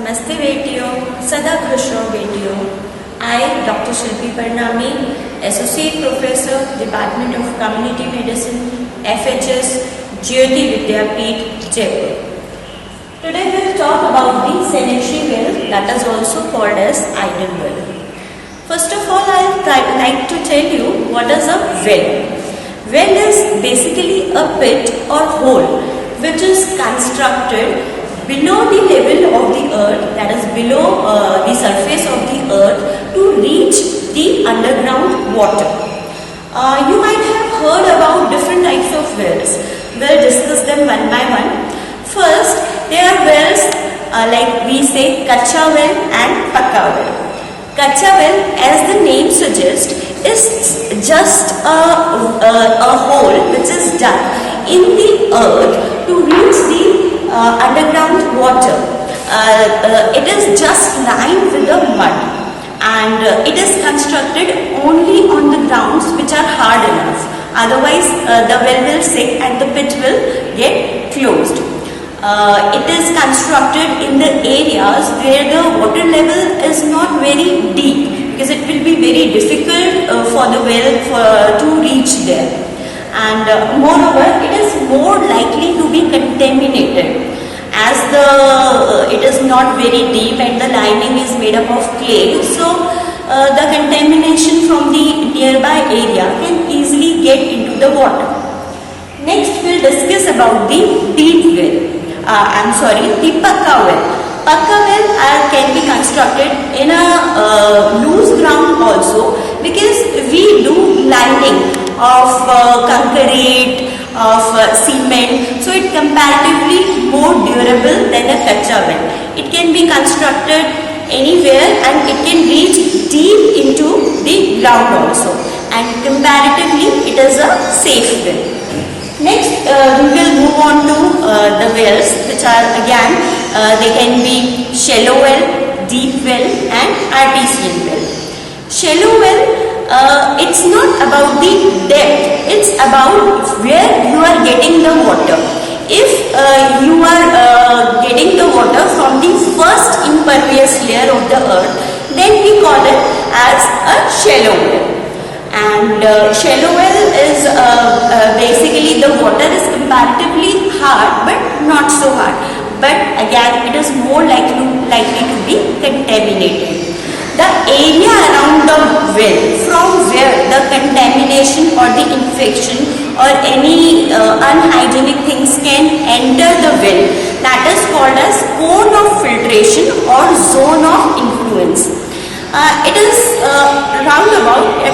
नमस्ते बेटियों, सदा खुश रहो बेटियों। I, Dr. Shilpi Parnami, Associate Professor, Department of Community Medicine, FHS, Jyoti Vidyapeeth, Jaipur. Today we will talk about the sanitary well, that is also called as idle well. First of all, I would like to tell you what is a well. Well is basically a pit or hole which is constructed below the level of the earth, that is below the surface of the earth, to reach the underground water. You might have heard about different types of wells. We'll discuss them one by one. First, there are wells like we say kacha well and pakka well. Kacha well, as the name suggests, is just a hole which is done in the earth to reach the underground water. It is just lined with the mud, and it is constructed only on the grounds which are hard enough. Otherwise, the well will sink and the pit will get closed. It is constructed in the areas where the water level is not very deep, because it will be very difficult for the well to reach there. And moreover, it is more likely to be contaminated, as it is not very deep and the lining is made up of clay. So the contamination from the nearby area can easily get into the water. Next, we will discuss about the deep well. The pakka well. Pakka well can be constructed in a loose ground also, because we do lining of concrete, of cement, so it comparatively more durable than a kacha well. It can be constructed anywhere and it can reach deep into the ground also, and comparatively it is a safe well. Next, we will move on to the wells, which are again they can be shallow well, deep well and artesian well. Shallow well, it's not about the depth, it's about where you are getting the water. If you are getting the water from the first impervious layer of the earth, then we call it as a shallow well. And shallow well is basically the water is comparatively hard but not so hard. But again, it is more likely to be contaminated. The area around the well from where the contamination or the infection or any unhygienic things can enter the well, that is called as cone of filtration or zone of influence. It is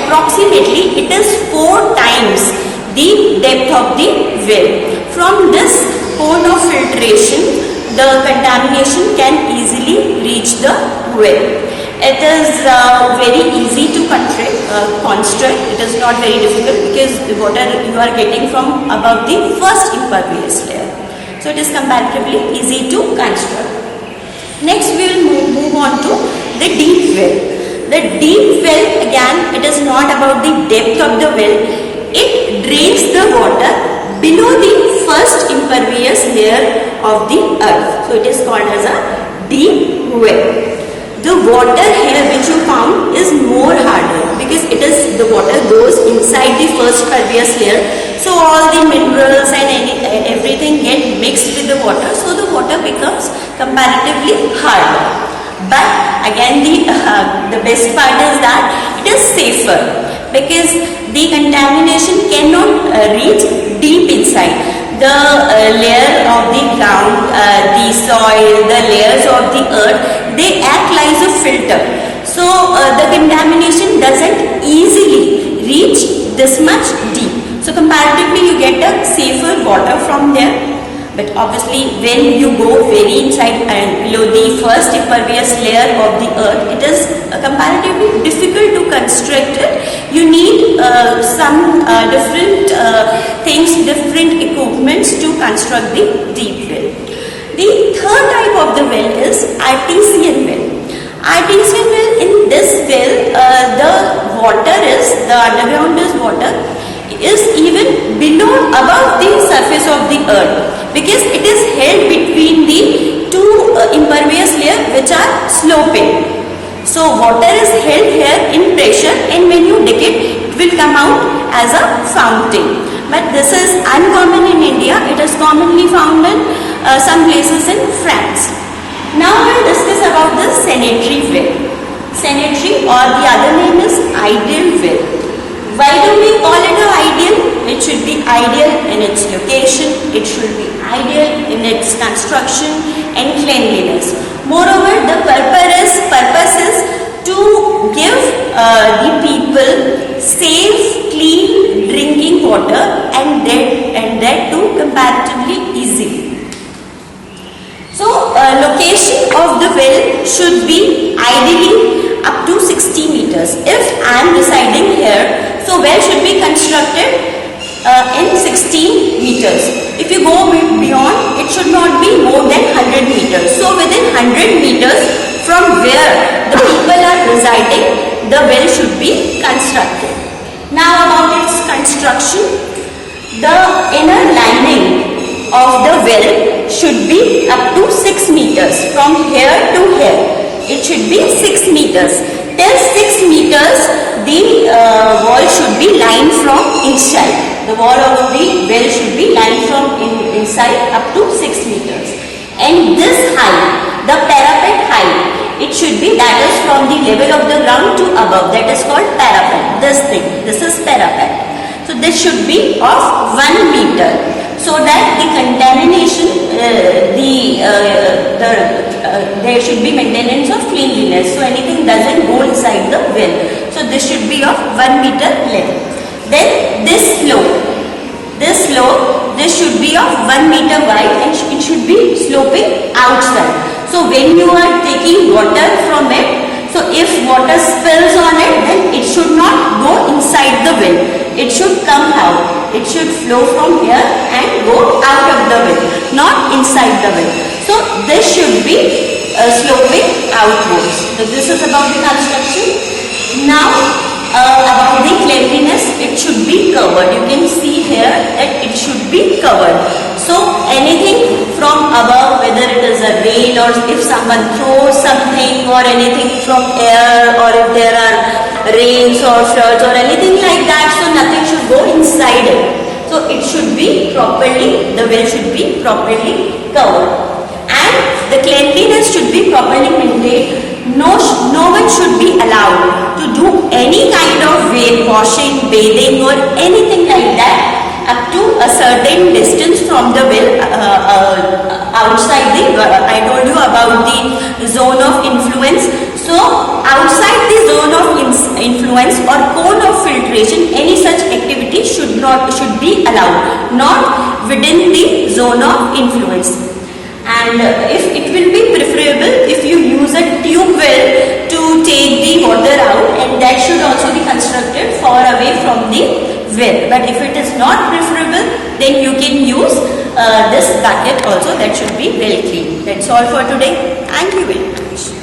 approximately it is 4 times the depth of the well. From this cone of filtration, the contamination can easily reach the well. It is very easy to construct. It is not very difficult, because the water you are getting from above the first impervious layer. So it is comparatively easy to construct. Next, we will move on to the deep well. The deep well, again, it is not about the depth of the well. It drains the water below the first impervious layer of the earth. So it is called as a deep well. The water here which you found is more harder, because the water goes inside the first impervious layer. So all the minerals and everything get mixed with the water. So the water becomes comparatively harder. But again, the best part is that it is safer, because the contamination cannot reach deep inside. The layer of the ground, the soil, the layers of the earth, they act like a filter. So the contamination doesn't easily reach this much deep. So comparatively, you get a safer water from there. But obviously, when you go very inside and below the first impervious layer of the earth, it is comparatively difficult to construct it. You need some different things, different equipments to construct the deep well. The third type of the well is artesian well. Artesian well, in this well, the underground water is even above the surface of the earth, because it is held between the two impervious layer which water is held here in pressure, and when you dig it will come out as a fountain. But this is uncommon in India. It is commonly found in some places in France. Now I will discuss about the sanitary well. Sanitary, or the other name is ideal well. Why do we call it an ideal? It should be ideal in its location, it should be ideal in its construction and cleanliness. Moreover, the purpose is to give the people safe, clean drinking water, and that too comparatively easily. So, location of the well should be ideally up to 60 meters. If I am residing here, so well should be constructed in 16 meters. If you go beyond, it should not be more than 100 meters. So, within 100 meters from where the people are residing, the well should be constructed. Now, about its construction, the inner lining of the well should be up to 6 meters from here to here. It should be 6 meters. Till 6 meters, the wall should be lined from inside. The wall of the well should be lined from inside up to 6 meters. And this height, the parapet height, it should be, that is from the level of the ground to above. That is called parapet. This is parapet. So this should be of 1 meter, so that the contamination, there should be maintenance of cleanliness, so anything doesn't go inside the well. So this should be of 1 meter length. Then this slope, this should be of 1 meter wide, and it should be sloping outside. So when you are taking water from it, so if water spills on it, then it should not go inside the well. It should come out. It should flow from here and go out of the well, not inside the well. So this should be sloping outwards. So this is about the construction. Now about the cleanliness, it should be covered. You can see here that it should be covered. So anything from above, whether it is a rain, or if someone throws something or anything from air, or if there are rains or floods or anything like that, so nothing should go inside it. So it should be properly, the well should be properly covered. And the cleanliness should be properly maintained. No one should be allowed to do any kind of washing, bathing or anything like that up to a certain distance from the well, outside the, I told you about the zone of influence. So outside the zone of influence or cone of filtration, any such activity should be allowed, not within the zone of influence. And if it will be preferable if you use a tube well to take the water out, and that should also be constructed far away from the well. But if it is not preferable, then you can use this bucket also, that should be well clean. That's all for today. Thank you very much.